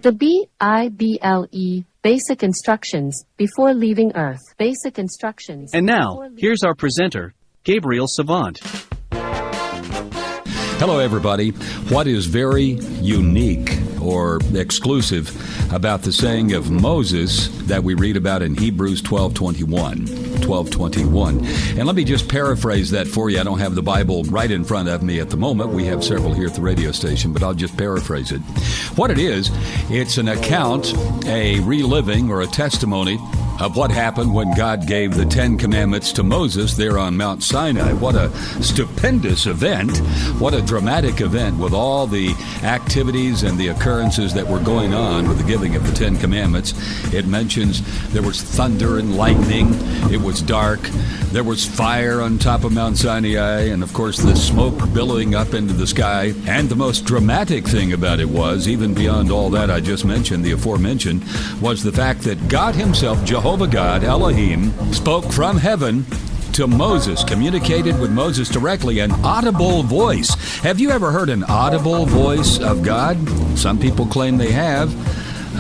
The Bible, Basic Instructions Before Leaving Earth. Basic Instructions. And now, here's our presenter, Gabriel Savant. Hello, everybody. What is very unique or exclusive about the saying of Moses that we read about in Hebrews 12:21? And let me just paraphrase that for you. I don't have the Bible right in front of me at the moment. We have several here at the radio station, but I'll just paraphrase it. What it is, it's an account, a reliving or a testimony of what happened when God gave the Ten Commandments to Moses there on Mount Sinai. What a stupendous event. What a dramatic event with all the activities and the occurrences that were going on with the giving of the Ten Commandments. It mentions there was thunder and lightning. It was dark. There was fire on top of Mount Sinai, and of course the smoke billowing up into the sky. And the most dramatic thing about it was, even beyond all that I just mentioned, the aforementioned, was the fact that God himself, Jehovah God, Elohim, spoke from heaven to Moses, communicated with Moses directly, an audible voice. Have you ever heard an audible voice of God? Some people claim they have.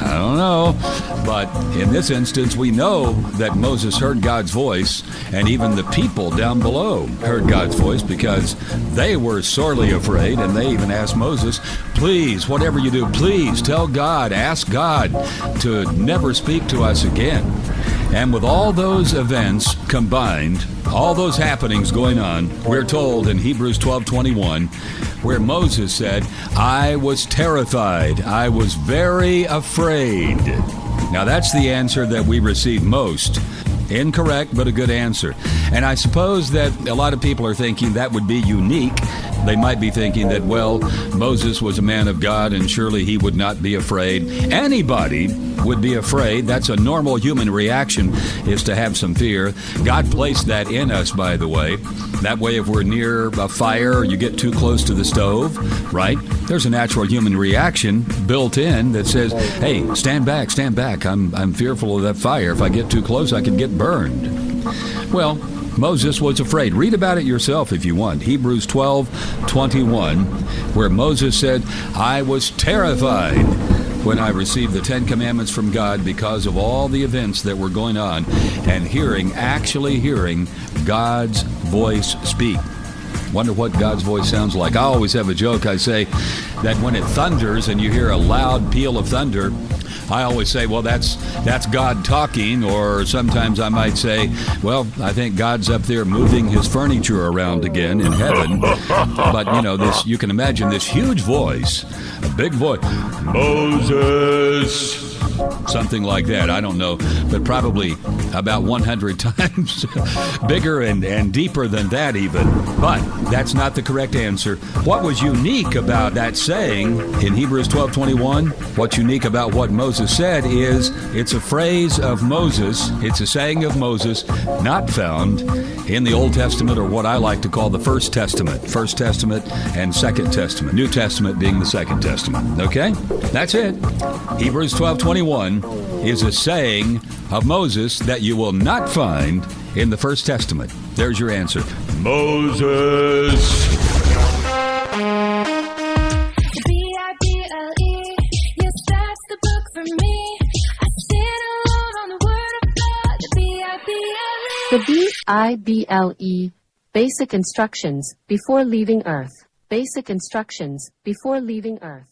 I don't know. But in this instance, we know that Moses heard God's voice, and even the people down below heard God's voice because they were sorely afraid, and they even asked Moses, please, whatever you do, please tell God, ask God to never speak to us again. And with all those events combined, all those happenings going on, we're told in Hebrews 12:21, where Moses said, I was terrified. I was very afraid. Now that's the answer that we receive most. Incorrect, but a good answer. And I suppose that a lot of people are thinking that would be unique. They might be thinking that, well, Moses was a man of God and surely he would not be afraid. Anybody would be afraid. That's a normal human reaction, is to have some fear. God placed that in us, by the way. That way, if we're near a fire or you get too close to the stove, right, there's a natural human reaction built in that says, hey, stand back, stand back. I'm fearful of that fire. If I get too close, I can get burned. Well, Moses was afraid. Read about it yourself if you want. Hebrews 12:21, where Moses said, I was terrified when I received the Ten Commandments from God because of all the events that were going on, and actually hearing God's voice speak. Wonder what God's voice sounds like. I always have a joke. I say that when it thunders and you hear a loud peal of thunder, I always say, well, that's God talking, or sometimes I might say, well, I think God's up there moving his furniture around again in heaven. But, you can imagine this huge voice, a big voice, Moses, something like that. I don't know, but probably about 100 times bigger and deeper than that even. But that's not the correct answer. What was unique about that saying in Hebrews 12:21? What's unique about what Moses said is it's a phrase of Moses, it's a saying of Moses not found in the Old Testament, or what I like to call the First Testament and Second Testament. New Testament being the Second Testament. Okay? That's it. Hebrews 12:21 is a saying of Moses that you will not find in the First Testament. There's your answer. Moses. Bible, yes, that's the book for me. I stand alone on the word of God. The The Bible, Basic Instructions Before Leaving Earth. Basic Instructions Before Leaving Earth.